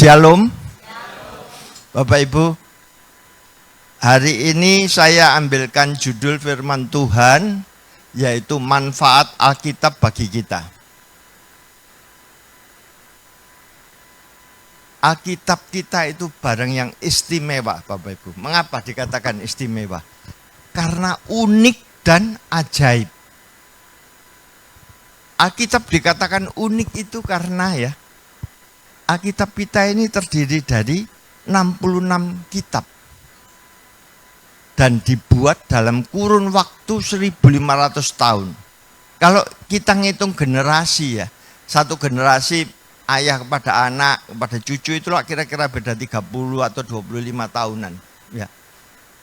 Shalom. Bapak Ibu, hari ini saya ambilkan judul firman Tuhan, yaitu manfaat Alkitab bagi kita. Alkitab kita itu barang yang istimewa, Bapak Ibu. Mengapa dikatakan istimewa? Karena unik dan ajaib. Alkitab dikatakan unik itu karena Alkitab kita ini terdiri dari 66 kitab. Dan dibuat dalam kurun waktu 1500 tahun. Kalau kita ngitung generasi satu generasi ayah kepada anak, kepada cucu itulah kira-kira beda 30 atau 25 tahunan. Ya.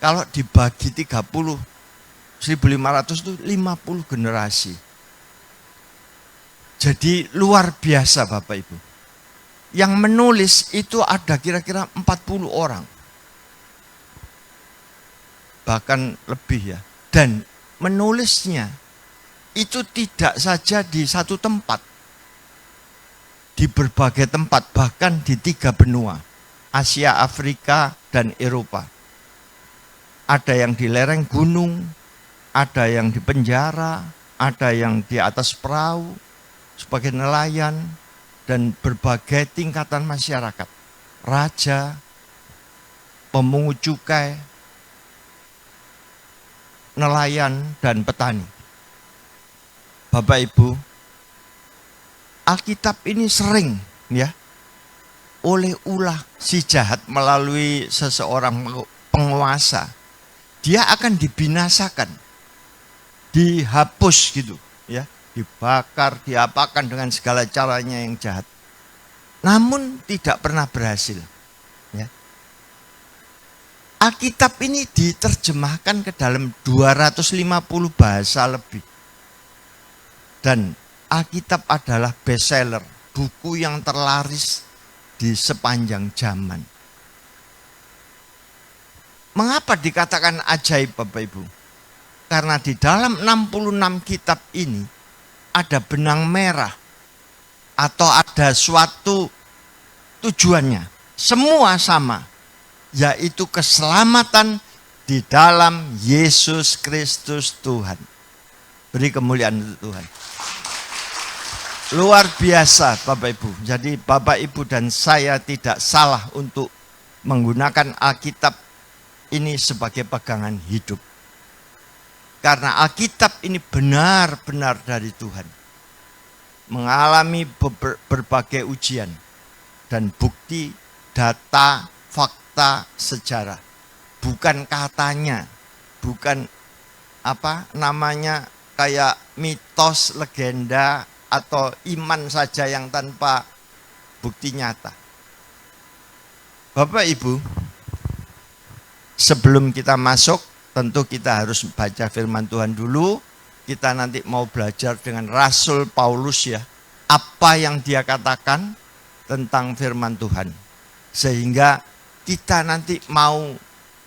Kalau dibagi 30, 1500 itu 50 generasi. Jadi luar biasa Bapak Ibu. Yang menulis itu ada kira-kira 40 orang. Bahkan lebih ya. Dan menulisnya itu tidak saja di satu tempat. Di berbagai tempat, bahkan di 3 benua. Asia, Afrika, dan Eropa. Ada yang di lereng gunung, ada yang di penjara, ada yang di atas perahu, sebagai nelayan, dan berbagai tingkatan masyarakat. Raja, pemungut cukai, nelayan, dan petani. Bapak Ibu, Alkitab ini sering oleh ulah si jahat melalui seseorang penguasa. Dia akan dibinasakan, dihapus gitu dibakar, diapakan dengan segala caranya yang jahat. Namun tidak pernah berhasil. Alkitab ini diterjemahkan ke dalam 250 bahasa lebih. Dan Alkitab adalah bestseller, buku yang terlaris di sepanjang zaman. Mengapa dikatakan ajaib Bapak Ibu? Karena di dalam 66 kitab ini ada benang merah atau ada suatu tujuannya. Semua sama, yaitu keselamatan di dalam Yesus Kristus Tuhan. Beri kemuliaan untuk Tuhan. Luar biasa Bapak Ibu. Jadi Bapak Ibu dan saya tidak salah untuk menggunakan Alkitab ini sebagai pegangan hidup. Karena Alkitab ini benar-benar dari Tuhan. Mengalami berbagai ujian dan bukti, data, fakta, sejarah. Bukan katanya, bukan kayak mitos, legenda, atau iman saja yang tanpa bukti nyata. Bapak Ibu, sebelum kita masuk, tentu kita harus baca firman Tuhan dulu. Kita nanti mau belajar dengan Rasul Paulus apa yang dia katakan tentang firman Tuhan. Sehingga kita nanti mau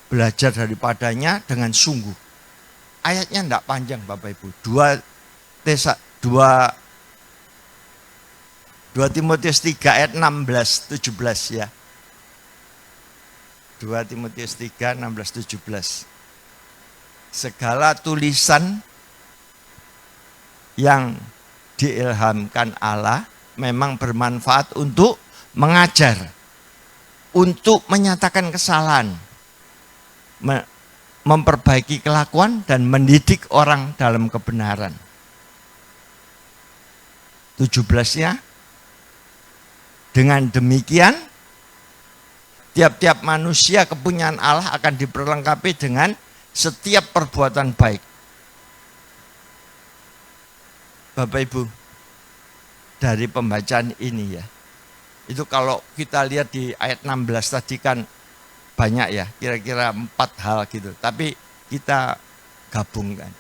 belajar daripadanya dengan sungguh. Ayatnya tidak panjang Bapak Ibu. 2 Timotius 3 ayat 16-17 2 Timotius 3, 16-17. Segala tulisan yang diilhamkan Allah memang bermanfaat untuk mengajar, untuk menyatakan kesalahan, memperbaiki kelakuan, dan mendidik orang dalam kebenaran. 17-nya, dengan demikian tiap-tiap manusia kepunyaan Allah akan diperlengkapi dengan setiap perbuatan baik. Bapak Ibu, dari pembacaan ini itu kalau kita lihat di ayat 16 tadi kan banyak kira-kira 4 hal gitu. Tapi kita gabungkan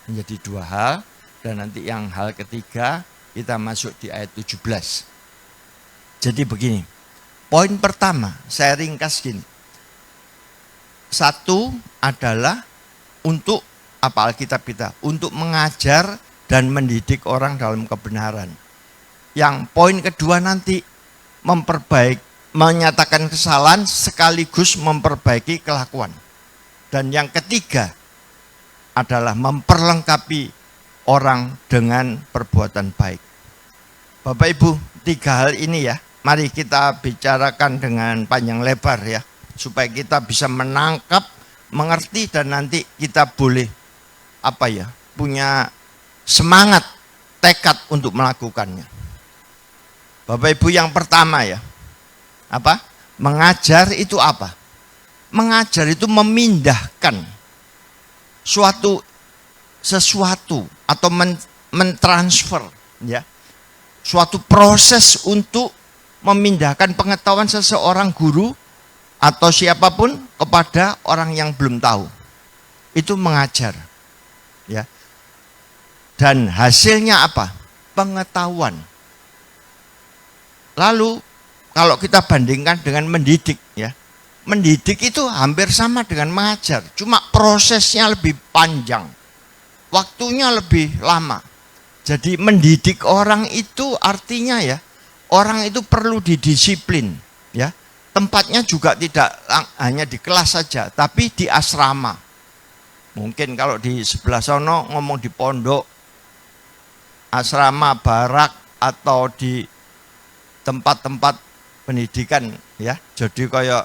menjadi 2 hal, dan nanti yang hal ketiga kita masuk di ayat 17. Jadi begini, poin pertama saya ringkas gini. 1 adalah untuk Alkitab kita? Untuk mengajar dan mendidik orang dalam kebenaran. Yang poin kedua nanti memperbaiki menyatakan kesalahan sekaligus memperbaiki kelakuan. Dan yang ketiga adalah memperlengkapi orang dengan perbuatan baik. Bapak Ibu, 3 hal ini ya, mari kita bicarakan dengan panjang lebar ya, supaya kita bisa menangkap, mengerti, dan nanti kita boleh punya semangat, tekad untuk melakukannya. Bapak Ibu, yang pertama ya, mengajar itu apa? Mengajar itu memindahkan sesuatu atau mentransfer ya, suatu proses untuk memindahkan pengetahuan seseorang guru atau siapapun kepada orang yang belum tahu. Itu mengajar ya. Dan hasilnya apa? Pengetahuan. Lalu kalau kita bandingkan dengan mendidik ya, mendidik itu hampir sama dengan mengajar, cuma prosesnya lebih panjang, waktunya lebih lama. Jadi mendidik orang itu artinya ya, orang itu perlu didisiplin ya. Tempatnya juga tidak hanya di kelas saja, tapi di asrama. Mungkin kalau di sebelah sono ngomong di pondok, asrama, barak, atau di tempat-tempat pendidikan ya. Jadi kayak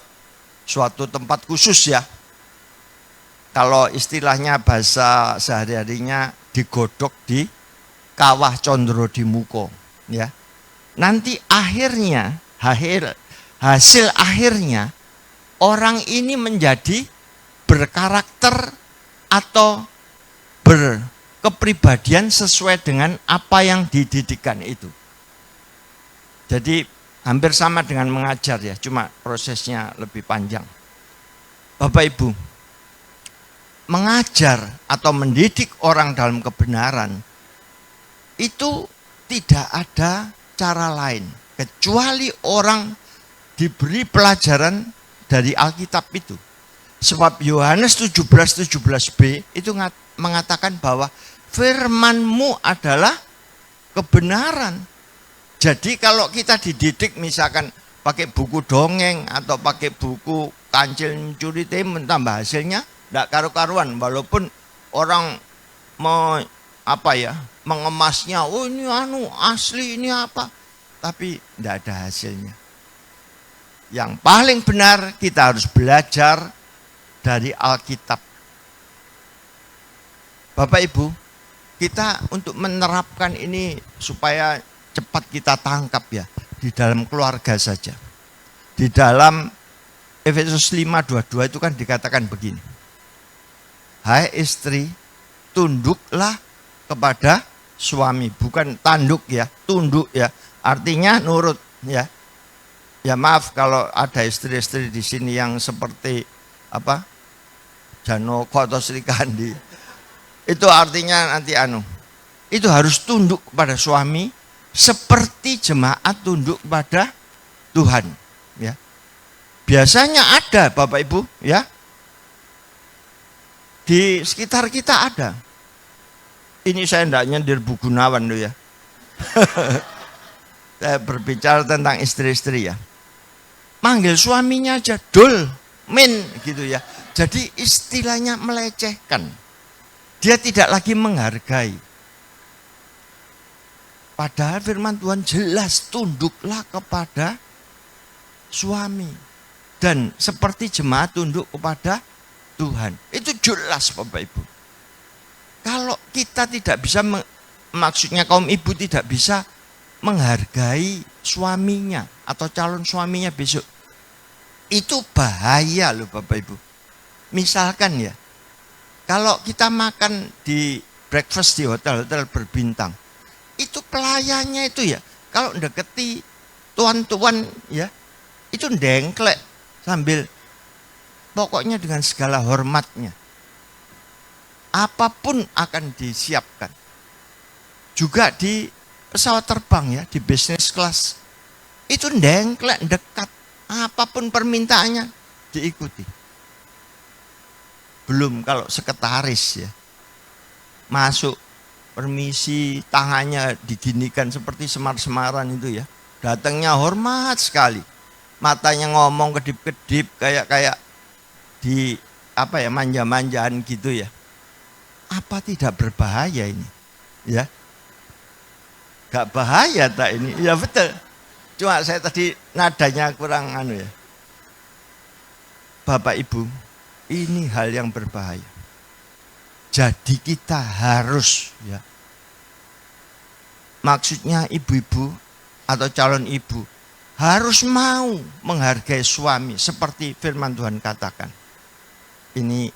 suatu tempat khusus ya. Kalau istilahnya bahasa sehari-harinya digodok di kawah condro di muko ya. Nanti akhirnya hasil akhirnya orang ini menjadi berkarakter atau berkepribadian sesuai dengan apa yang dididikkan itu. Jadi hampir sama dengan mengajar ya, cuma prosesnya lebih panjang. Bapak Ibu, mengajar atau mendidik orang dalam kebenaran itu tidak ada cara lain kecuali orang diberi pelajaran dari Alkitab itu. Sebab Yohanes 17:17b itu mengatakan bahwa firman-Mu adalah kebenaran. Jadi kalau kita dididik misalkan pakai buku dongeng atau pakai buku Kancil Mencuri Timun, tambah hasilnya tidak karu-karuan. Walaupun orang mengemasnya, oh ini asli, ini apa, tapi tidak ada hasilnya. Yang paling benar kita harus belajar dari Alkitab. Bapak Ibu, kita untuk menerapkan ini supaya cepat kita tangkap ya, di dalam keluarga saja. Di dalam Efesus 5:22 itu kan dikatakan begini. Hai istri, tunduklah kepada suami, bukan tanduk ya, tunduk ya. Artinya nurut ya. Ya maaf kalau ada istri-istri di sini yang seperti Janoko atau Sri Kandi. Itu artinya nanti itu harus tunduk kepada suami seperti jemaat tunduk kepada Tuhan ya. Biasanya ada Bapak Ibu ya, di sekitar kita ada. Ini saya tidak nyindir Bu Gunawan loh ya. Saya berbicara tentang istri-istri ya, manggil suaminya aja dul, min gitu ya. Jadi istilahnya melecehkan, dia tidak lagi menghargai. Padahal firman Tuhan jelas, tunduklah kepada suami. Dan seperti jemaat tunduk kepada Tuhan. Itu jelas Bapak Ibu. Kalau kita tidak bisa, maksudnya kaum ibu tidak bisa menghargai suaminya atau calon suaminya besok, itu bahaya loh Bapak Ibu. Misalkan ya, kalau kita makan di breakfast di hotel-hotel berbintang, itu pelayannya itu ya, kalau deketi tuan-tuan ya, itu dengklek sambil pokoknya dengan segala hormatnya. Apapun akan disiapkan. Juga di pesawat terbang ya, di business class, itu dengklek, dekat, apapun permintaannya diikuti. Belum kalau sekretaris ya, masuk permisi, tangannya diginikan seperti semar-semaran itu ya. Datangnya hormat sekali. matanya ngomong kedip-kedip kayak di apa ya, manja-manjaan gitu ya. Apa tidak berbahaya ini? Ya. Gak bahaya tak ini? Ya betul. Cuma saya tadi nadanya kurang ya. Bapak Ibu, ini hal yang berbahaya. Jadi kita harus ya. Maksudnya ibu-ibu atau calon ibu harus mau menghargai suami seperti firman Tuhan katakan. Ini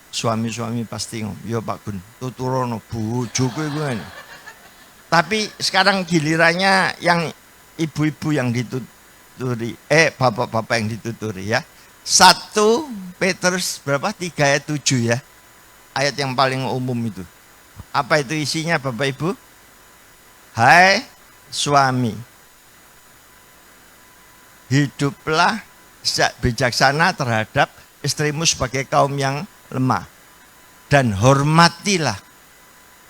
suami-suami pasti ngomong, ya Pak Gun, tuturono bojoku iku. Tapi sekarang gilirannya yang ibu-ibu yang dituturi, bapak-bapak yang dituturi ya. 1 Petrus berapa? 3 ayat 7 ya. Ayat yang paling umum itu. Apa itu isinya Bapak Ibu? Hai suami, hiduplah bijaksana terhadap istrimu sebagai kaum yang lemah. Dan hormatilah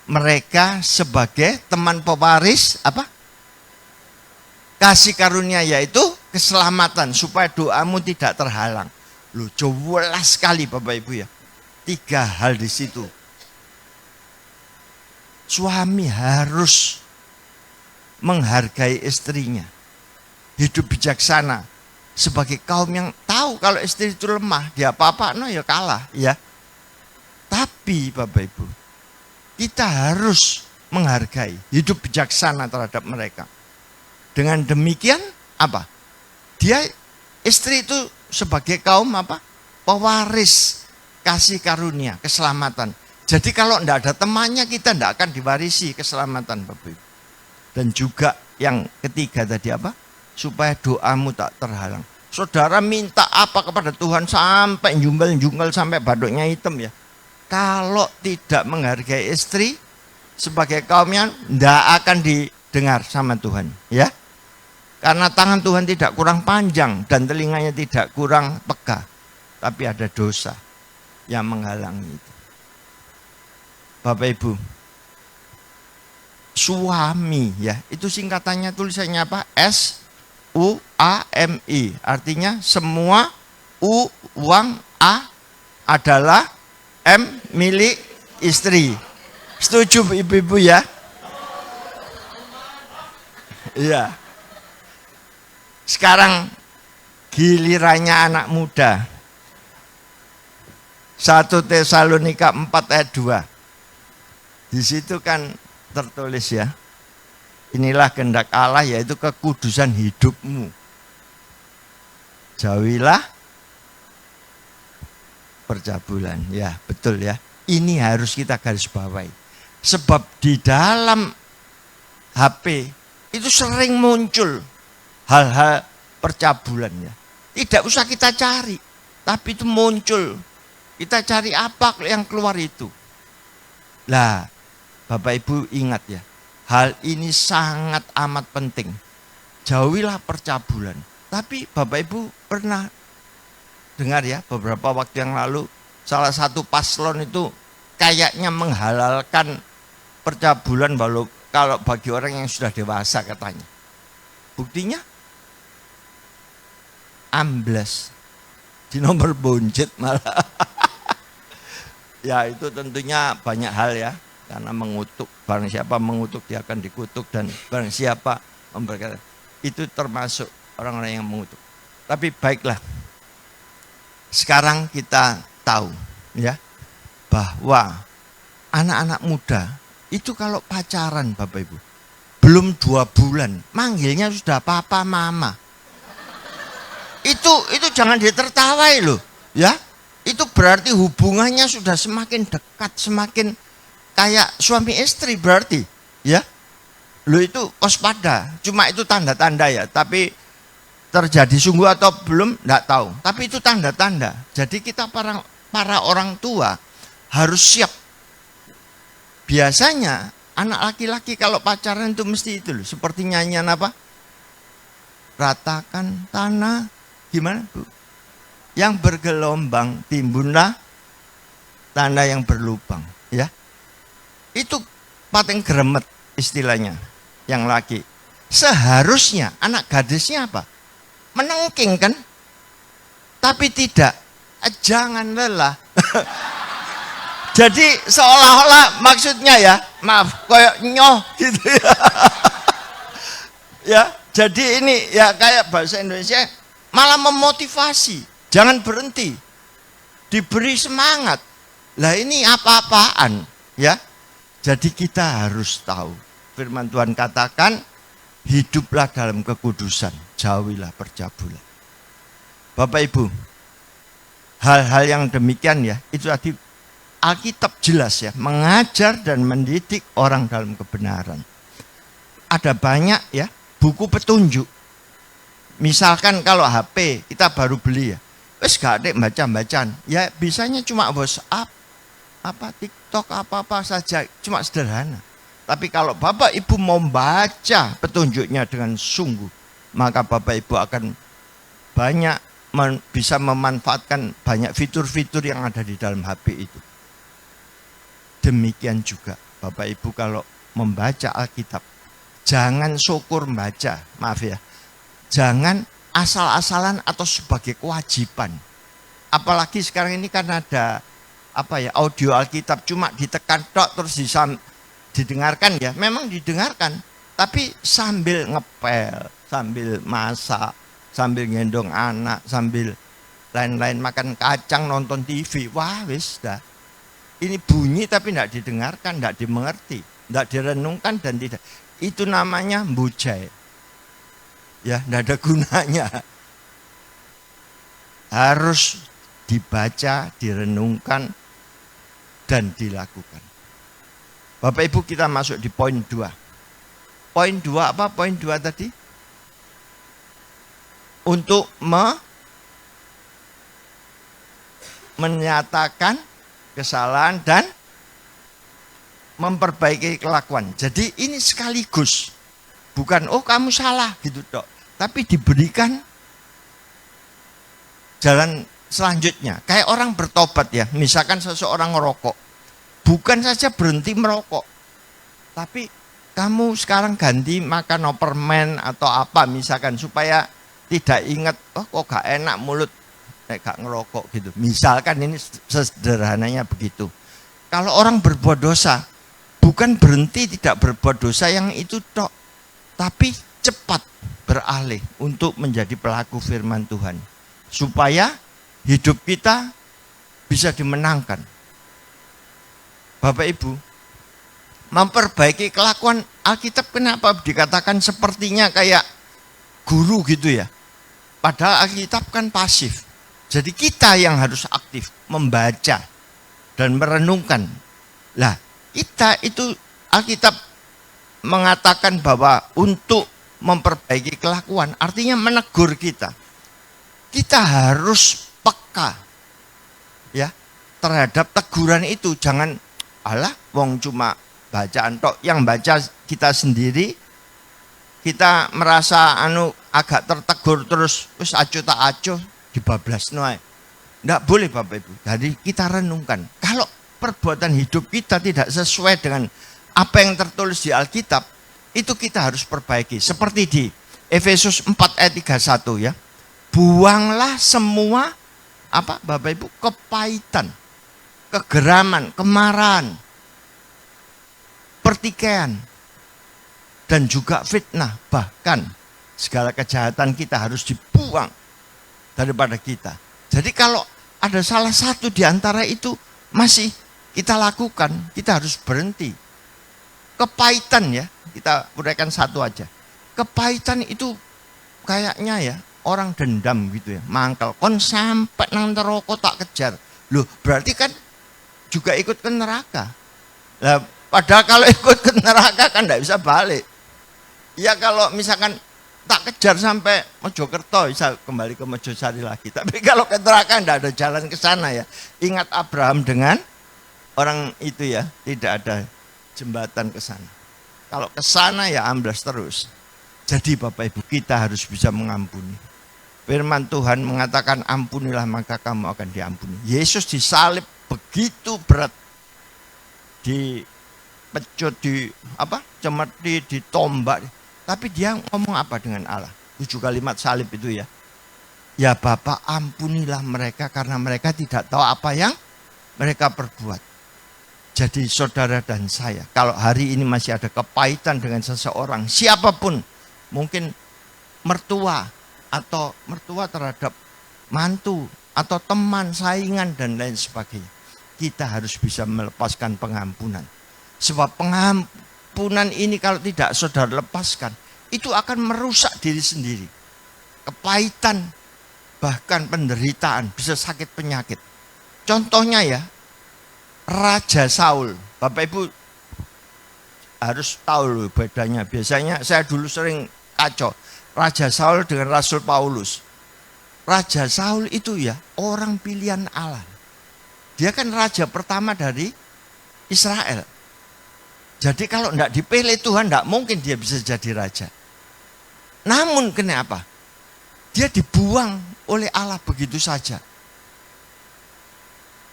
mereka sebagai teman pewaris apa? Kasih karunia, yaitu keselamatan, supaya doamu tidak terhalang. Loh, jelas sekali Bapak Ibu ya. 3 hal di situ. Suami harus menghargai istrinya. Hidup bijaksana sebagai kaum yang tahu kalau istri itu lemah, dia apa-apa no ya kalah ya. Tapi Bapak Ibu, kita harus menghargai, hidup bijaksana terhadap mereka. Dengan demikian apa? Dia istri itu sebagai kaum apa? Pewaris kasih karunia, keselamatan. Jadi kalau tidak ada temannya, kita tidak akan diwarisi keselamatan Bapak Ibu. Dan juga yang ketiga tadi apa? Supaya doamu tak terhalang. Saudara minta apa kepada Tuhan sampai junggel-junggel sampai baduknya hitam ya. Kalau tidak menghargai istri sebagai kaumnya, tidak akan didengar sama Tuhan ya. Karena tangan Tuhan tidak kurang panjang dan telinganya tidak kurang peka. Tapi ada dosa yang menghalangi itu. Bapak Ibu, suami ya, itu singkatannya tulisannya apa? SUAMI, artinya semua U, uang, A adalah M, milik istri. Setuju ibu-ibu ya? Iya. Sekarang gilirannya anak muda. 1 Tesalonika 4 ayat 2. Di situ kan tertulis ya. Inilah kehendak Allah, yaitu kekudusan hidupmu. Jauhilah percabulan. Ya, betul ya. Ini harus kita garis bawahi. Sebab di dalam HP itu sering muncul hal-hal percabulan ya. Tidak usah kita cari, tapi itu muncul. Kita cari apa yang keluar itu. Lah, Bapak Ibu ingat ya, hal ini sangat amat penting. Jauhilah percabulan. Tapi Bapak Ibu pernah dengar ya, beberapa waktu yang lalu salah satu paslon itu kayaknya menghalalkan percabulan kalau bagi orang yang sudah dewasa katanya. Buktinya amblas di nomor bonjet malah. Ya itu tentunya banyak hal ya, karena mengutuk, barang siapa mengutuk dia akan dikutuk, dan barang siapa memberkati itu termasuk orang-orang yang mengutuk. Tapi baiklah, sekarang kita tahu ya bahwa anak-anak muda itu kalau pacaran Bapak Ibu belum 2 bulan manggilnya sudah papa mama. Itu jangan ditertawai loh ya. Itu berarti hubungannya sudah semakin dekat, semakin kayak suami istri berarti ya. Loh itu waspada, cuma itu tanda-tanda ya, tapi terjadi sungguh atau belum enggak tahu. Tapi itu tanda-tanda. Jadi kita para orang tua harus siap. Biasanya anak laki-laki kalau pacaran itu mesti itu loh, seperti nyanyian apa? Ratakan tanah, gimana Bu? Yang bergelombang timbunlah tanah yang berlubang ya. Itu pating gremet istilahnya yang laki. Seharusnya anak gadisnya apa? menengking kan? Tapi tidak, jangan lelah. Jadi seolah-olah maksudnya ya, maaf, kayak nyoh gitu ya. Ya, jadi ini ya kayak bahasa Indonesia malah memotivasi, jangan berhenti, diberi semangat. Lah ini apa-apaan ya? Jadi kita harus tahu, firman Tuhan katakan, hiduplah dalam kekudusan, jauhilah percabulan. Bapak Ibu, hal-hal yang demikian ya, itu tadi Alkitab jelas ya, mengajar dan mendidik orang dalam kebenaran. Ada banyak ya, buku petunjuk. Misalkan kalau HP kita baru beli ya, wes gak ada baca-bacaan. Ya bisanya cuma WhatsApp, TikTok, apa-apa saja, cuma sederhana. Tapi kalau Bapak Ibu mau baca petunjuknya dengan sungguh, maka Bapak Ibu akan banyak bisa memanfaatkan banyak fitur-fitur yang ada di dalam HP itu. Demikian juga Bapak Ibu kalau membaca Alkitab, jangan syukur membaca, maaf ya, jangan asal-asalan atau sebagai kewajiban. Apalagi sekarang ini kan ada audio Alkitab, cuma ditekan tok terus didengarkan ya, memang didengarkan, tapi sambil ngepel, sambil masak, sambil gendong anak, sambil lain-lain, makan kacang, nonton TV, wah wis dah. Ini bunyi tapi tidak didengarkan, tidak dimengerti, tidak direnungkan dan tidak. Itu namanya mbujai. Ya, tidak ada gunanya. Harus dibaca, direnungkan, dan dilakukan. Bapak Ibu, kita masuk di poin 2. Poin 2 apa? Poin 2 tadi? Untuk menyatakan kesalahan dan memperbaiki kelakuan. Jadi ini sekaligus. Bukan, oh kamu salah gitu dok. Tapi diberikan jalan selanjutnya. Kayak orang bertobat ya. Misalkan seseorang ngerokok. Bukan saja berhenti merokok. Tapi kamu sekarang ganti makan permen atau apa misalkan. Supaya tidak ingat, oh kok gak enak mulut. Gak ngerokok gitu. Misalkan ini sederhananya begitu. Kalau orang berbuat dosa, bukan berhenti tidak berbuat dosa yang itu tok, tapi cepat beralih untuk menjadi pelaku firman Tuhan. Supaya hidup kita bisa dimenangkan. Bapak Ibu, memperbaiki kelakuan Alkitab kenapa dikatakan sepertinya kayak guru gitu ya. Padahal Alkitab kan pasif. Jadi kita yang harus aktif membaca dan merenungkan. Lah, kita itu Alkitab mengatakan bahwa untuk memperbaiki kelakuan artinya menegur kita. Kita harus peka ya terhadap teguran itu. Jangan alah wong cuma bacaan tok, yang baca kita sendiri, kita merasa agak tertegur terus wis acuh tak acuh dibablasno ae. Enggak boleh Bapak Ibu. Jadi kita renungkan. Kalau perbuatan hidup kita tidak sesuai dengan apa yang tertulis di Alkitab, itu kita harus perbaiki. Seperti di Efesus 4 ayat 31 ya. Buanglah semua Bapak Ibu, kepahitan, kegeraman, kemarahan, pertikaian, dan juga fitnah. Bahkan segala kejahatan kita harus dibuang daripada kita. Jadi kalau ada salah satu di antara itu masih kita lakukan, kita harus berhenti. Kepahitan ya, kita uraikan satu aja. Kepahitan itu kayaknya ya orang dendam gitu ya, mangkal. Kon sampai nang neraka tak kejar. Loh, berarti kan juga ikut ke neraka. Lah, padahal kalau ikut ke neraka kan tidak bisa balik. Ya kalau misalkan tak kejar sampai Mojokerto bisa kembali ke Mojosari lagi. Tapi kalau ke neraka tidak ada jalan ke sana ya. Ingat Abraham dengan orang itu ya, tidak ada jembatan ke sana. Kalau ke sana ya amblas terus. Jadi Bapak Ibu, kita harus bisa mengampuni. Firman Tuhan mengatakan ampunilah maka kamu akan diampuni. Yesus disalib begitu berat. Dipecut, cemeti, ditombak. Tapi dia ngomong apa dengan Allah? 7 kalimat salib itu ya. Ya Bapa, ampunilah mereka karena mereka tidak tahu apa yang mereka perbuat. Jadi saudara dan saya, kalau hari ini masih ada kepahitan dengan seseorang, siapapun, mungkin mertua atau mertua terhadap mantu atau teman, saingan dan lain sebagainya, kita harus bisa melepaskan pengampunan. Sebab pengampunan ini kalau tidak saudara lepaskan, itu akan merusak diri sendiri. Kepahitan, bahkan penderitaan, bisa sakit penyakit. Contohnya ya, Raja Saul. Bapak Ibu harus tahu loh bedanya. Biasanya saya dulu sering kacau Raja Saul dengan Rasul Paulus. Raja Saul itu ya orang pilihan Allah. Dia kan raja pertama dari Israel. Jadi kalau tidak dipilih Tuhan, tidak mungkin dia bisa jadi raja. Namun kenapa? Dia dibuang oleh Allah begitu saja.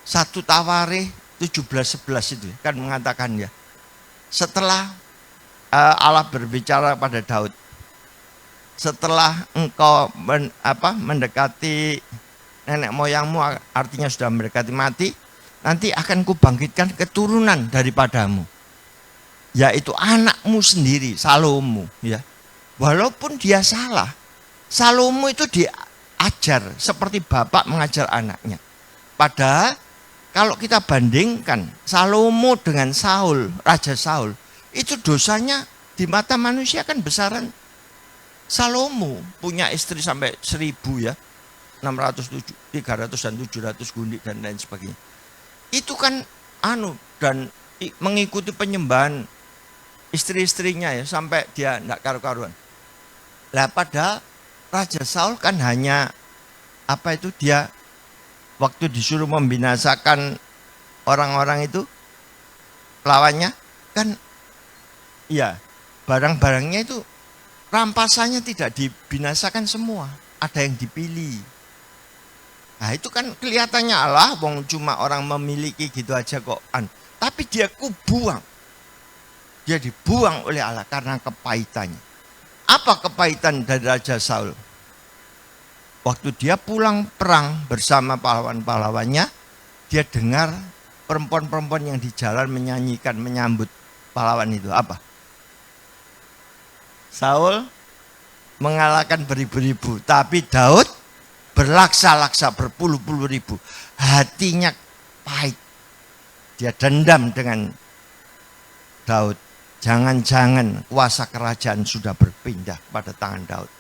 1 Tawarikh 17:11 itu kan mengatakan ya, setelah Allah berbicara pada Daud, setelah engkau mendekati nenek moyangmu, artinya sudah mendekati mati, nanti akan kubangkitkan keturunan daripadamu, yaitu anakmu sendiri, Salomo. Ya, walaupun dia salah, Salomo itu diajar seperti bapak mengajar anaknya. Padahal kalau kita bandingkan Salomo dengan Saul, Raja Saul, itu dosanya di mata manusia kan besaran Salomo. Punya istri sampai 1000 ya, 600, 300 dan 700 gundik dan lain sebagainya. Itu kan dan mengikuti penyembahan istri-istrinya ya, sampai dia tidak karu-karuan. Lah padahal Raja Saul kan hanya dia waktu disuruh membinasakan orang-orang itu, lawannya kan ya barang-barangnya itu rampasannya tidak dibinasakan semua, ada yang dipilih. Nah itu kan kelihatannya Allah, wong cuma orang memiliki gitu aja kok. Tapi dia kubuang, dia dibuang oleh Allah karena kepahitannya. Apa kepahitan dari Raja Saul? Waktu dia pulang perang bersama pahlawan-pahlawannya, dia dengar perempuan-perempuan yang di jalan menyanyikan, menyambut pahlawan itu. Apa? Saul mengalahkan beribu-ribu, tapi Daud berlaksa-laksa berpuluh-puluh ribu. Hatinya pahit. Dia dendam dengan Daud. Jangan-jangan kuasa kerajaan sudah berpindah pada tangan Daud.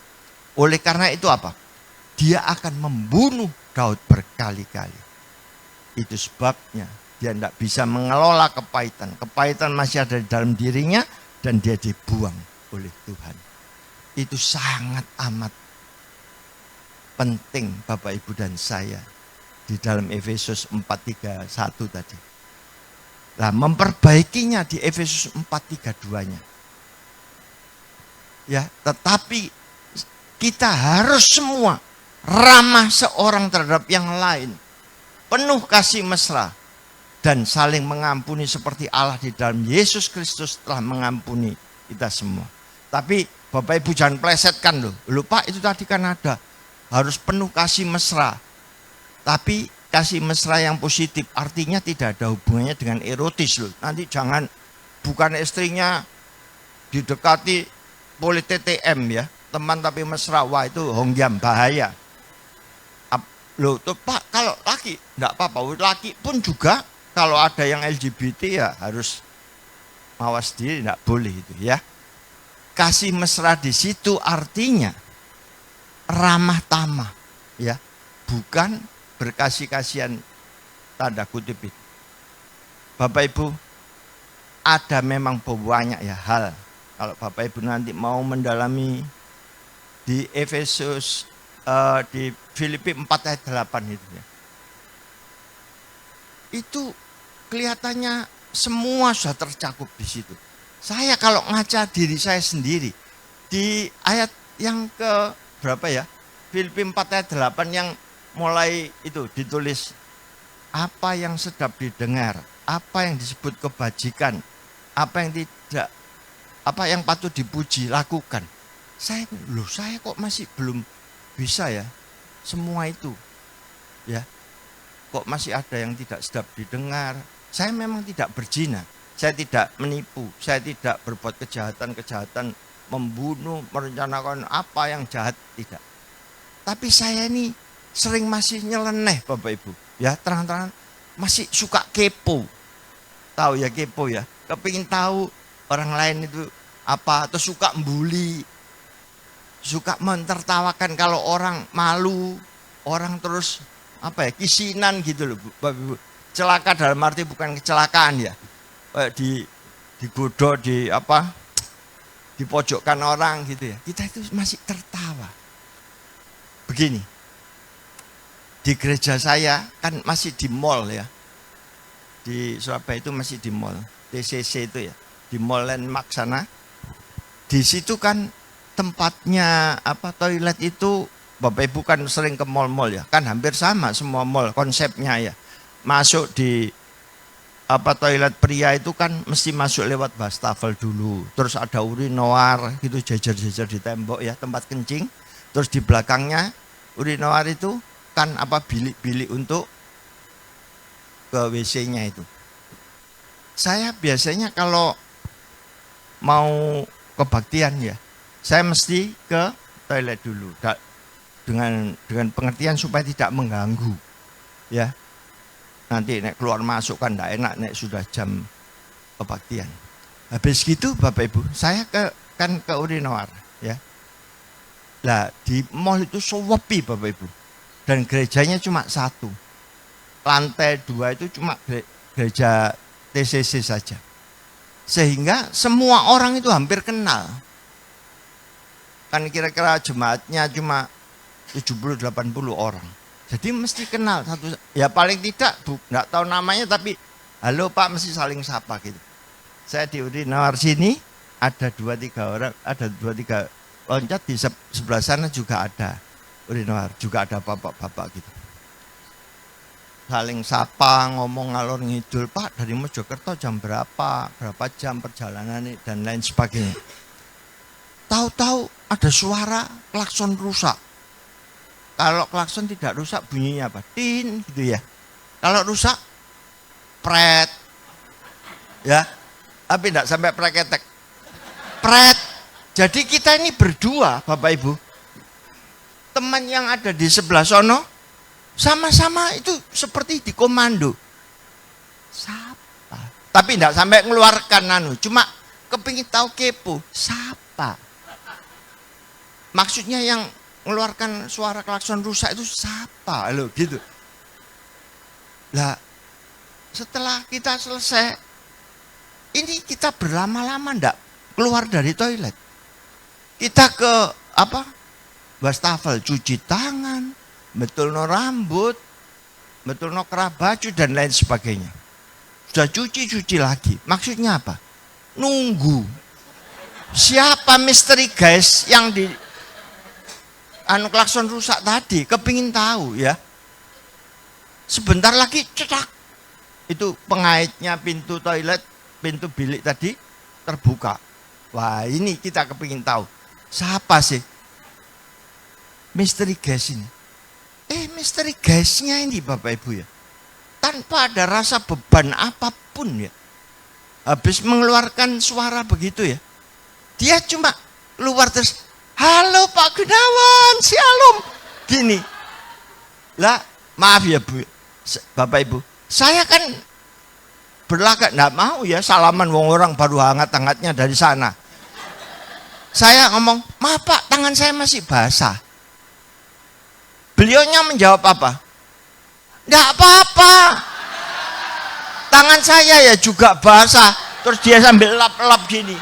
Oleh karena itu apa? Dia akan membunuh Daud berkali-kali. Itu sebabnya dia tidak bisa mengelola kepahitan. Kepahitan masih ada di dalam dirinya dan dia dibuang oleh Tuhan. Itu sangat amat penting Bapak Ibu dan saya di dalam Efesus 4:31 tadi. Nah, memperbaikinya di Efesus 4:32-nya. Ya, tetapi kita harus semua ramah seorang terhadap yang lain, penuh kasih mesra, dan saling mengampuni seperti Allah di dalam Yesus Kristus telah mengampuni kita semua. Tapi Bapak Ibu jangan plesetkan loh. Lupa itu tadi kan ada, harus penuh kasih mesra. Tapi kasih mesra yang positif, artinya tidak ada hubungannya dengan erotis loh. Nanti jangan, bukan istrinya didekati boleh TTM ya, teman tapi mesra, wah itu hongyam, bahaya. Loh, tuh, Pak, kalau laki enggak apa-apa, laki pun juga kalau ada yang LGBT ya harus mawas diri, enggak boleh itu ya. Kasih mesra di situ artinya ramah tamah ya, bukan berkasih-kasihan tanda kutip itu. Bapak Ibu, ada memang banyak ya hal, kalau Bapak Ibu nanti mau mendalami di Efesus, di Filipi 4:8 itu ya. Itu kelihatannya semua sudah tercakup di situ. Saya kalau ngaca diri saya sendiri di ayat yang ke berapa ya? Filipi 4:8 yang mulai itu ditulis, apa yang sedap didengar, apa yang disebut kebajikan, apa yang tidak, apa yang patut dipuji, lakukan. Saya kok masih belum bisa ya semua itu. Ya. Kok masih ada yang tidak sedap didengar? Saya memang tidak berzina, saya tidak menipu, saya tidak berbuat kejahatan-kejahatan, membunuh, merencanakan apa yang jahat, tidak. Tapi saya ini sering masih nyeleneh Bapak Ibu. Ya, terang-terangan masih suka kepo. Tahu ya kepo ya, kepingin tahu orang lain itu apa, atau suka membuli, suka mentertawakan kalau orang malu, orang terus apa ya, kisinan gitu loh Bapak Ibu. Celaka dalam arti bukan kecelakaan ya, digoda, dipojokkan orang gitu ya, kita itu masih tertawa. Begini, di gereja saya kan masih di mall ya, di Surabaya itu masih di mall TCC itu ya, di mall Landmark sana. Di situ kan tempatnya toilet itu, Bapak Ibu kan sering ke mall-mall ya, kan hampir sama semua mall konsepnya ya. Masuk di toilet pria itu kan mesti masuk lewat wastafel dulu, terus ada urinoir gitu jajar-jajar di tembok ya, tempat kencing. Terus di belakangnya urinoir itu kan bilik-bilik untuk ke WC-nya itu. Saya biasanya kalau mau kebaktian ya, saya mesti ke toilet dulu dengan pengertian supaya tidak mengganggu ya. Nanti nek keluar masuk kan tidak enak nek sudah jam kebaktian. Habis gitu Bapak Ibu, saya ke urinoir ya. Lah di mall itu sepi Bapak Ibu, dan gerejanya cuma satu, lantai 2 itu cuma gereja TCC saja, sehingga semua orang itu hampir kenal. Kan kira-kira jemaatnya cuma 70-80 orang, jadi mesti kenal satu ya, paling tidak nggak tahu namanya tapi halo Pak, mesti saling sapa gitu. Saya di urinoir sini ada 2-3 orang, ada 2-3 loncat, di sebelah sana juga ada urinoir, juga ada bapak-bapak gitu. Saling sapa, ngomong ngalor ngidul, Pak dari Mojokerto jam berapa jam perjalanan dan lain sebagainya. Tahu-tahu ada suara klakson rusak. Kalau klakson tidak rusak bunyinya apa? Tin gitu ya. Kalau rusak pret. Ya. Tapi tidak sampai preketek. Pret. Jadi kita ini berdua Bapak Ibu. Teman yang ada di sebelah sono sama-sama itu seperti dikomando. Sapa. Tapi tidak sampai mengeluarkan cuma kepingin tahu, kepo. Sapa. Maksudnya yang mengeluarkan suara klakson rusak itu siapa loh gitu. Lah setelah kita selesai ini kita berlama-lama ndak keluar dari toilet. Kita ke wastafel, cuci tangan, betulno rambut, betulno kerah baju dan lain sebagainya. Sudah cuci lagi. Maksudnya apa? Nunggu. Siapa misteri guys yang di klakson rusak tadi, kepingin tahu ya. Sebentar lagi cetak, itu pengaitnya pintu toilet, pintu bilik tadi terbuka. Wah ini kita kepingin tahu, siapa sih misteri gas ini? Misteri gasnya ini Bapak Ibu ya, tanpa ada rasa beban apapun ya, habis mengeluarkan suara begitu ya, dia cuma keluar terus, halo Pak Gunawan, shalom. Gini. Lah, maaf ya Bu, Bapak Ibu. Saya kan berlagak, enggak mau ya salaman wong orang baru hangat-hangatnya dari sana. Saya ngomong, maaf Pak, tangan saya masih basah. Beliaunya menjawab apa? Enggak apa-apa. Tangan saya ya juga basah. Terus dia sambil lap-lap gini.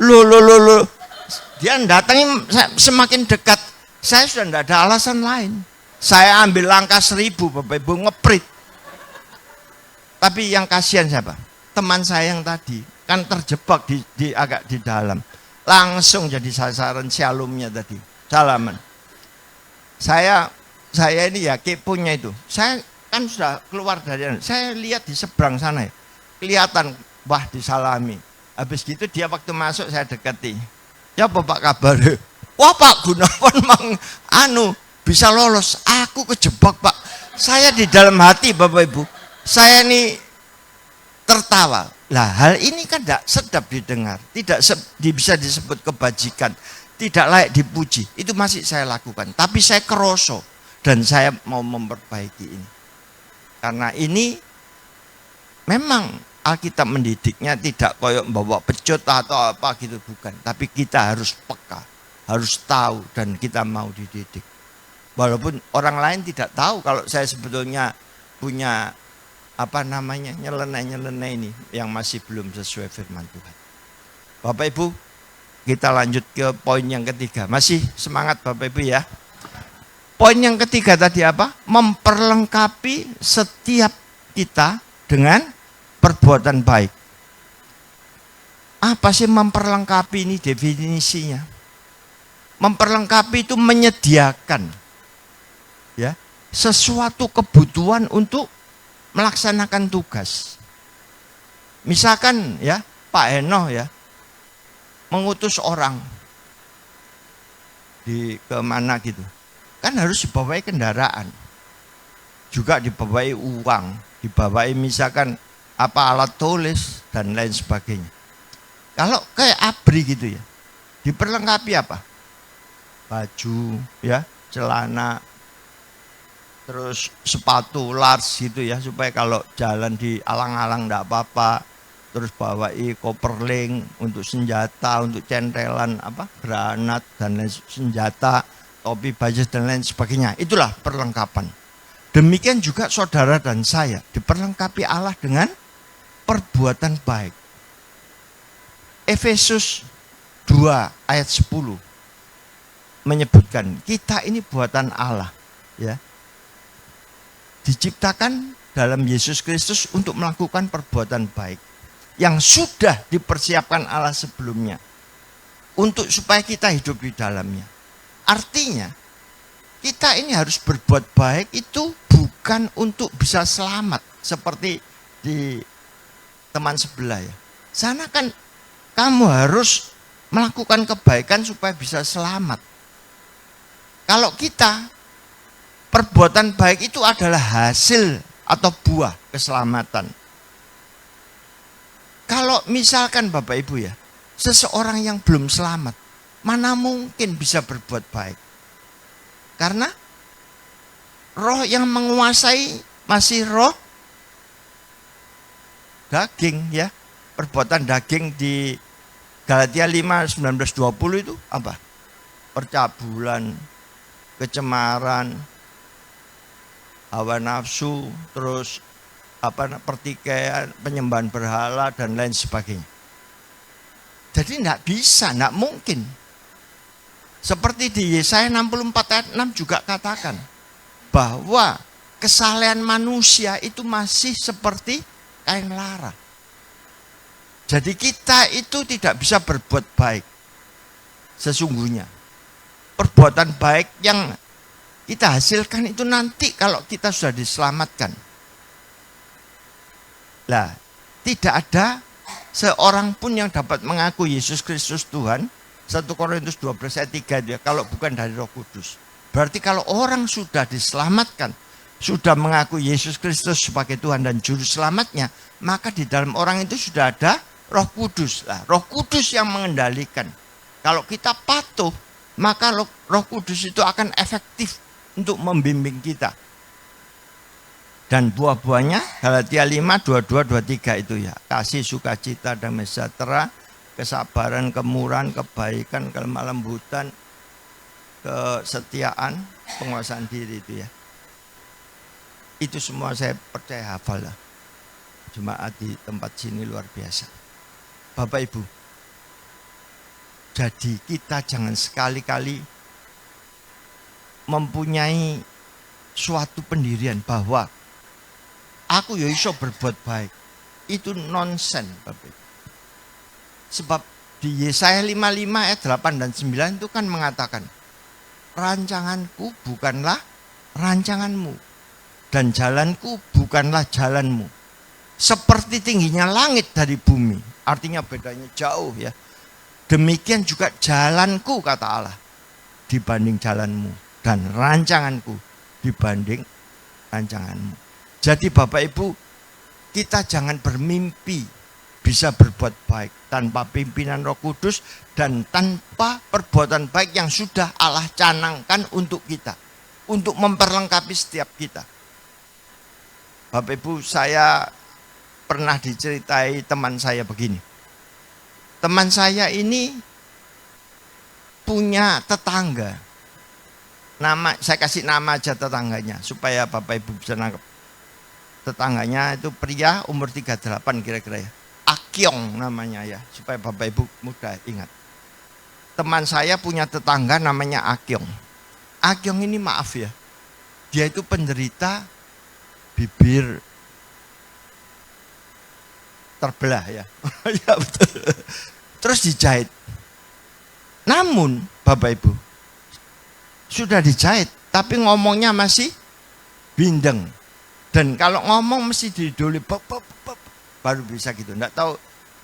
Loh. Dia datangi semakin dekat, saya sudah tidak ada alasan lain. Saya ambil langkah 1000 Bapak Ibu, ngeprit. Tapi yang kasihan siapa? Teman saya yang tadi kan terjebak agak di dalam, langsung jadi sasaran shalomnya tadi, salaman. Saya ini ya keponya itu. Saya kan sudah keluar dari, saya lihat di seberang sana ya, kelihatan wah disalami. Habis gitu dia waktu masuk saya dekati. Ya Bapak kabar? Wah Pak Gunawan mang bisa lolos. Aku kejebak, Pak. Saya di dalam hati, Bapak Ibu, saya ini tertawa. Lah, hal ini kan tidak sedap didengar, tidak bisa disebut kebajikan, tidak layak dipuji. Itu masih saya lakukan, tapi saya keroso dan saya mau memperbaiki ini. Karena ini memang Alkitab mendidiknya tidak koyok bawa pecut atau apa gitu, bukan. Tapi kita harus peka, harus tahu, dan kita mau dididik. Walaupun orang lain tidak tahu kalau saya sebetulnya punya nyeleneh ini yang masih belum sesuai firman Tuhan. Bapak Ibu, kita lanjut ke poin yang ketiga. Masih semangat Bapak Ibu ya. Poin yang ketiga tadi apa? Memperlengkapi setiap kita dengan perbuatan baik. Apa sih memperlengkapi ini definisinya? Memperlengkapi itu menyediakan ya sesuatu kebutuhan untuk melaksanakan tugas. Misalkan ya Pak Henoh ya mengutus orang di kemana gitu, kan harus dibawai kendaraan, juga dibawai uang, dibawai misalkan alat tulis dan lain sebagainya. Kalau kayak ABRI gitu ya, diperlengkapi apa? Baju ya, celana, terus sepatu large gitu ya, supaya kalau jalan di alang-alang enggak apa-apa. Terus bawai koperling untuk senjata, untuk centelan granat dan lain senjata, topi bajas dan lain sebagainya. Itulah perlengkapan. Demikian juga saudara dan saya diperlengkapi Allah dengan perbuatan baik. Efesus 2 ayat 10 menyebutkan kita ini buatan Allah ya. Diciptakan dalam Yesus Kristus untuk melakukan perbuatan baik yang sudah dipersiapkan Allah sebelumnya untuk supaya kita hidup di dalamnya. Artinya kita ini harus berbuat baik itu bukan untuk bisa selamat seperti di teman sebelah ya. Sana kan kamu harus melakukan kebaikan supaya bisa selamat. Kalau kita perbuatan baik itu adalah hasil atau buah keselamatan. Kalau misalkan Bapak Ibu ya, seseorang yang belum selamat, mana mungkin bisa berbuat baik? Karena roh yang menguasai masih roh daging ya. Perbuatan daging di Galatia 5, 19-20 itu apa? Percabulan, kecemaran, hawa nafsu, terus pertikaian, penyembahan berhala dan lain sebagainya. Jadi tidak bisa, tidak mungkin. Seperti di Yesaya 64 ayat 6 juga katakan bahwa kesalahan manusia itu masih seperti kain lara. Jadi kita itu tidak bisa berbuat baik sesungguhnya. Perbuatan baik yang kita hasilkan itu nanti kalau kita sudah diselamatkan. Lah, tidak ada seorang pun yang dapat mengaku Yesus Kristus Tuhan. 1 Korintus 12 ayat 3 dia, kalau bukan dari Roh Kudus. Berarti kalau orang sudah diselamatkan, sudah mengaku Yesus Kristus sebagai Tuhan dan Juru Selamatnya, maka di dalam orang itu sudah ada Roh Kudus. Lah, Roh Kudus yang mengendalikan. Kalau kita patuh, maka Roh Kudus itu akan efektif untuk membimbing kita. Dan buah-buahnya Galatia 5, 22, 23 itu ya. Kasih, sukacita, damai sejahtera, kesabaran, kemurahan, kebaikan, kelemah lembutan, kesetiaan, penguasaan diri itu ya. Itu semua saya percaya hafal lah. Jemaat di tempat sini luar biasa. Bapak Ibu, jadi kita jangan sekali-kali mempunyai suatu pendirian bahwa aku ya iso berbuat baik. Itu nonsen, Bapak Ibu. Sebab di Yesaya 55 ayat 8 dan 9 itu kan mengatakan, rancanganku bukanlah rancanganmu, dan jalanku bukanlah jalanmu. Seperti tingginya langit dari bumi. Artinya bedanya jauh ya. Demikian juga jalanku, kata Allah, dibanding jalanmu. dan rancanganku dibanding rancanganmu. Jadi Bapak Ibu, kita jangan bermimpi bisa berbuat baik tanpa pimpinan Roh Kudus dan tanpa perbuatan baik yang sudah Allah canangkan untuk kita, untuk memperlengkapi setiap kita. Bapak Ibu, saya pernah diceritai teman saya begini. Teman saya ini punya tetangga. Saya kasih nama aja tetangganya supaya Bapak Ibu bisa nangkep. Tetangganya itu pria umur 38 kira-kira ya. Akyong namanya ya, supaya Bapak Ibu mudah ingat. Teman saya punya tetangga namanya Akyong. Akyong ini maaf ya, dia itu penderita bibir terbelah ya. Ya betul. Terus dijahit. Namun Bapak Ibu, sudah dijahit tapi ngomongnya masih bindeng. Dan kalau ngomong mesti didoli baru bisa gitu. Enggak tahu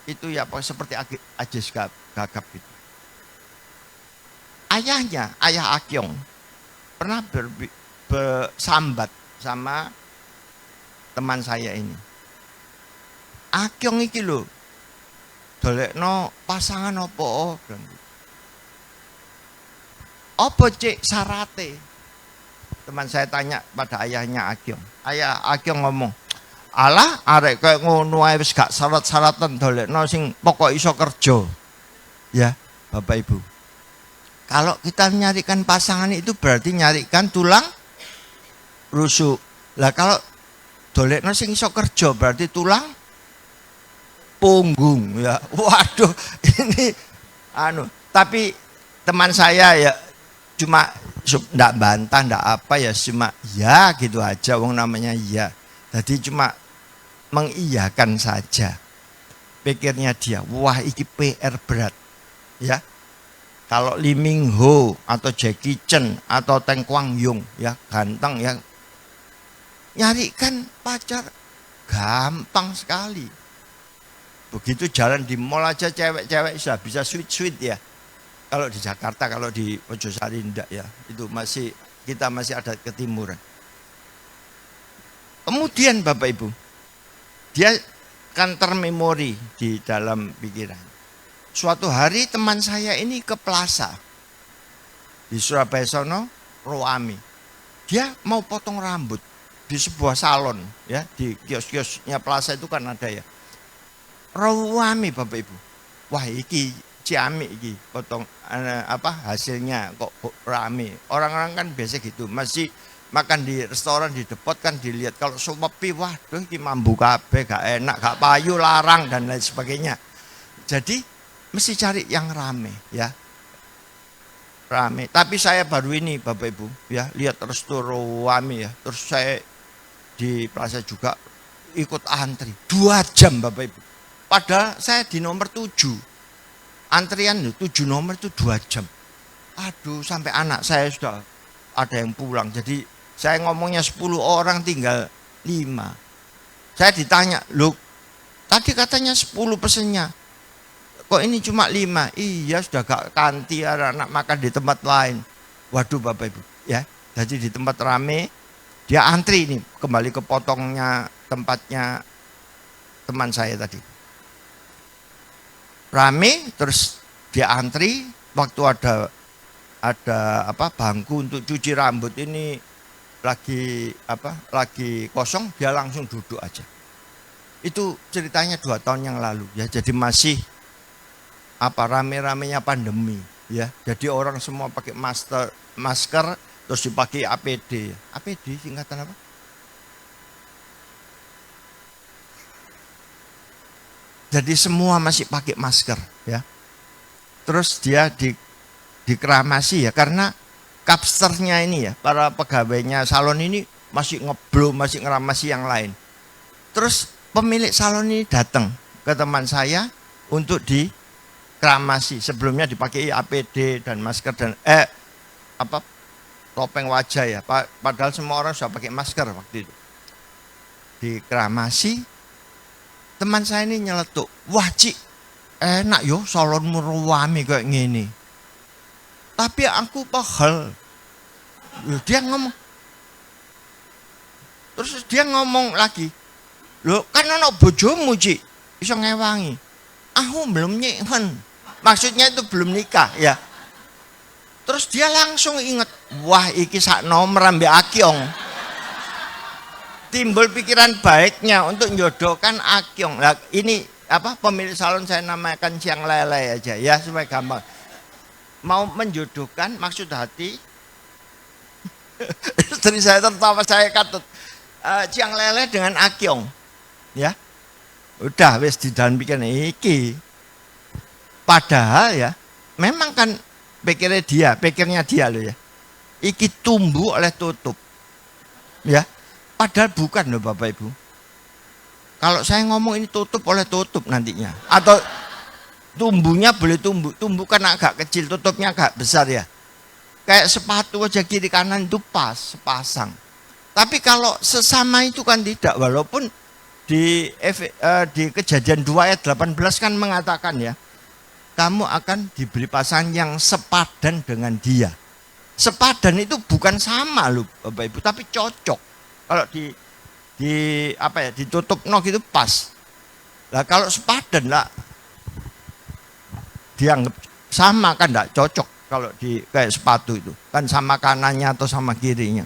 itu ya seperti Ajis Gagap gitu. Ayahnya, ayah Akyong pernah bersambat sama teman saya ini. Akyong iki lho dolekno pasangan opo? Apa cek sarate? Teman saya tanya pada ayahnya Akyong. Ayah Akyong ngomong, alah arek kayak ngono ae wis gak syarat-syaratan dolekno sing pokok iso kerja. Ya, Bapak Ibu. Kalau kita nyarikan pasangan itu berarti nyarikan tulang rusuk. Lah kalau dolekno sing iso kerja berarti tulang punggung ya. Waduh, ini tapi teman saya ya cuma enggak bantah, enggak apa ya, cuma ya gitu aja, wong namanya ya. Jadi cuma mengiyakan saja. Pikirnya dia, wah iki PR berat. Ya. Kalau Lee Min Ho atau Jackie Chan atau Teng Kwang Yung ya, ganteng ya. Nyarikan pacar gampang sekali. Begitu jalan di mall aja cewek-cewek sudah bisa sweet-sweet ya. Kalau di Jakarta, kalau di Mojosari enggak ya. Itu kita masih ada ketimuran. Kemudian Bapak Ibu, dia kan termemori di dalam pikiran. Suatu hari teman saya ini ke plaza di Surabaya sono, Roami. Dia mau potong rambut di sebuah salon ya, di kios-kiosnya plaza itu kan ada ya. Roami Bapak Ibu. Wah iki ciamik iki potong hasilnya kok rame. Orang-orang kan biasa gitu, masih makan di restoran di depot kan dilihat kalau sepi, waduh iki mambu kabeh, gak enak, gak payu, larang dan lain sebagainya. Jadi mesti cari yang rame ya. Rame. Tapi saya baru ini Bapak Ibu ya, lihat Roami ya. Terus saya di plaza juga ikut antri 2 jam Bapak Ibu. Padahal saya di nomor 7. Antrian 7 nomor itu 2 jam. Aduh, sampai anak saya sudah ada yang pulang. Jadi saya ngomongnya 10 orang tinggal 5. Saya ditanya, loh tadi katanya 10 pesennya. Kok ini cuma 5? Iya sudah gak kanti anak makan di tempat lain. Waduh Bapak Ibu ya. Jadi di tempat rame, dia antri nih kembali ke potongnya tempatnya teman saya tadi. Rame, terus dia antri, waktu ada bangku untuk cuci rambut ini lagi kosong, dia langsung duduk aja. Itu ceritanya 2 tahun yang lalu ya. Jadi masih rame-ramenya pandemi ya. Jadi orang semua pakai masker terus dipakai APD. APD singkatan apa? Jadi semua masih pakai masker ya. Terus dia dikeramasi ya, karena kapsternya ini ya, para pegawainya salon ini masih ngeblom, masih ngeramasi yang lain. Terus pemilik salon ini datang ke teman saya untuk dikeramasi. Sebelumnya dipakai APD dan masker dan topeng wajah ya. Padahal semua orang sudah pakai masker waktu itu. Dikeramasi. Teman saya ini nyeletuk, wah Cik, enak yo salonmu Roami kayak gini. Tapi aku pahal, Dia ngomong. Terus dia ngomong lagi, loh kan ono bojomu Ci, iso ngewangi. Aku belum nyiken. Maksudnya itu belum nikah ya. Terus dia langsung inget, wah iki sak nomor ambek Akyong. Timbul pikiran baiknya untuk jodohkan Akyong. Nah, ini apa pemilik salon saya namakan Ciang Lele aja ya supaya gampang. Mau menjodohkan maksud hati. Istri saya tertawa, saya katut. Ciang Lele dengan Akyong, ya, udah wes di dalam pikiran iki. Padahal ya, memang kan pikirnya dia loh ya. Iki tumbuh oleh tutup, ya. Padahal bukan loh Bapak Ibu. Kalau saya ngomong ini tutup oleh tutup nantinya, atau tumbuhnya boleh tumbuh kan agak kecil, tutupnya agak besar ya. Kayak sepatu aja kiri kanan itu pas, sepasang. Tapi kalau sesama itu kan tidak, walaupun di Kejadian 2 ayat 18 kan mengatakan ya, kamu akan diberi pasangan yang sepadan dengan dia. Sepadan itu bukan sama loh Bapak Ibu, tapi cocok. Kalau ditutup noh itu pas. Lah kalau sepadan lah dianggap sama kan enggak cocok kalau di kayak sepatu itu. Kan sama kanannya atau sama kirinya.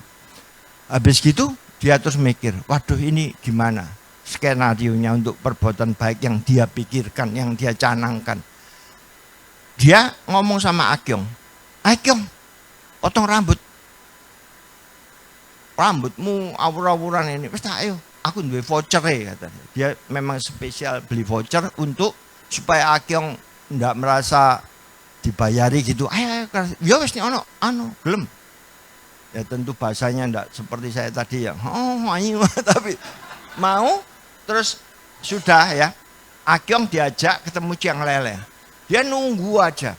Habis gitu dia terus mikir, waduh ini gimana skenarionya untuk perbuatan baik yang dia pikirkan, yang dia canangkan. Dia ngomong sama Akyong, Akyong potong rambutmu awur-awuran ini, wes ayo aku duwe voucher katanya. Dia memang spesial beli voucher untuk supaya Akyong enggak merasa dibayari gitu. Ayo ya wes nih ono gelem. Ya tentu bahasanya enggak seperti saya tadi ya. Ayo tapi mau terus sudah ya. Akyong diajak ketemu Ciang Lele. Dia nunggu aja.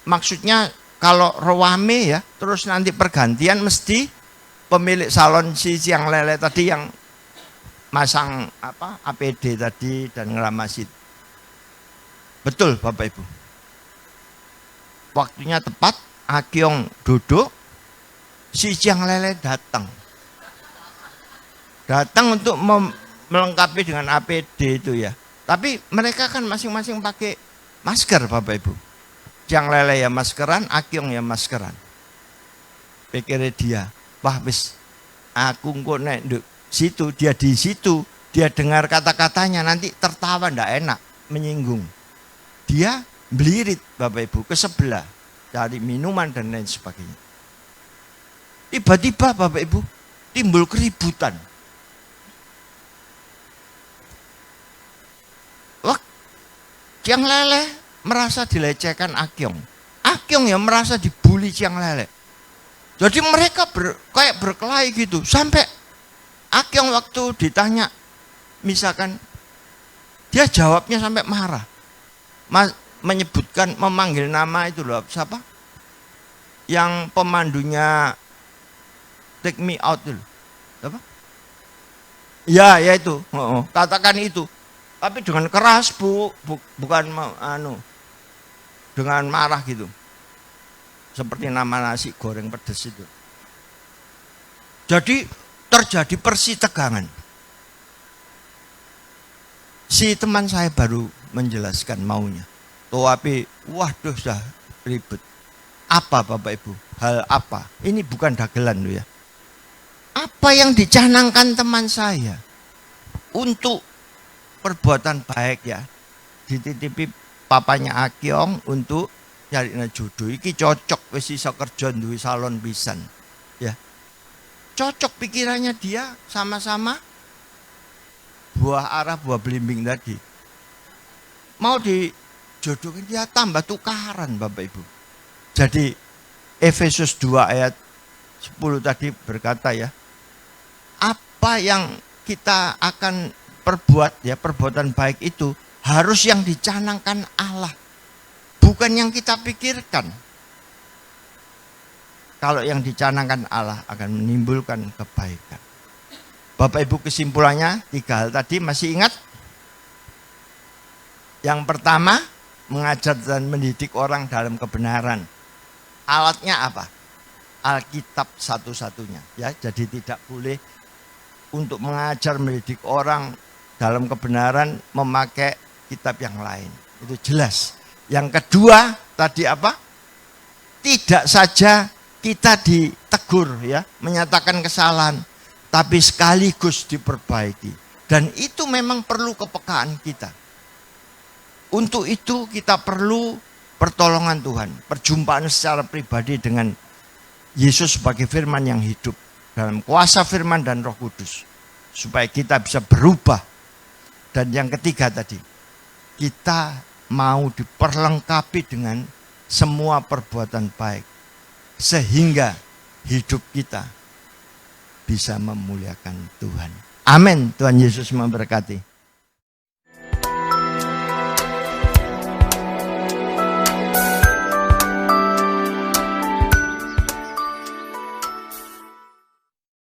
Maksudnya kalau rewame ya, terus nanti pergantian mesti pemilik salon si Ciang Lele tadi yang masang APD tadi dan ngeramasin. Betul Bapak Ibu. Waktunya tepat, Akyong duduk, si Ciang Lele datang untuk melengkapi dengan APD itu ya. Tapi mereka kan masing-masing pakai masker Bapak Ibu. Ciang Lele ya maskeran, Akyong ya maskeran. Pikirnya dia, wah wis aku kok nek situ, dia di situ, dia dengar kata-katanya nanti tertawa ndak enak, menyinggung. Dia belirit Bapak Ibu ke sebelah cari minuman dan lain sebagainya. Tiba-tiba Bapak Ibu timbul keributan. Wah, Ciang Lele merasa dilecehkan Akyong. Akyong ya merasa dibully Ciang Lele. Jadi mereka kayak berkelahi gitu. Sampai Akyong waktu ditanya, misalkan dia jawabnya sampai marah. Menyebutkan, memanggil nama itu loh, siapa? Yang pemandunya Take Me Out dulu. Apa? Ya itu. Katakan itu. Tapi dengan keras, bukan dengan marah gitu. Seperti nama nasi goreng pedas itu. Jadi terjadi persitegangan. Si teman saya baru menjelaskan maunya. Tapi waduh sudah ribet. Apa Bapak Ibu? Hal apa? Ini bukan dagelan loh ya. Apa yang dicanangkan teman saya untuk perbuatan baik ya, dititipi papanya Akyong untuk nyari jodoh. Iki cocok wis iso kerja duwe salon pisan. Ya. Cocok pikirannya dia sama-sama buah arah buah belimbing tadi. Mau dijodohin dia tambah tukaran Bapak Ibu. Jadi Efesus 2 ayat 10 tadi berkata ya, apa yang kita akan perbuat ya, perbuatan baik itu harus yang dicanangkan Allah, bukan yang kita pikirkan. Kalau yang dicanangkan Allah akan menimbulkan kebaikan. Bapak Ibu kesimpulannya 3 hal tadi masih ingat? Yang pertama, mengajar dan mendidik orang dalam kebenaran. Alatnya apa? Alkitab satu-satunya. Ya, jadi tidak boleh untuk mengajar mendidik orang dalam kebenaran memakai kitab yang lain. Itu jelas. Yang kedua tadi apa? Tidak saja kita ditegur ya, menyatakan kesalahan, tapi sekaligus diperbaiki. Dan itu memang perlu kepekaan kita. Untuk itu kita perlu pertolongan Tuhan, perjumpaan secara pribadi dengan Yesus sebagai firman yang hidup dalam kuasa firman dan Roh Kudus, supaya kita bisa berubah. Dan yang ketiga tadi, kita mau diperlengkapi dengan semua perbuatan baik, sehingga hidup kita bisa memuliakan Tuhan. Amin. Tuhan Yesus memberkati.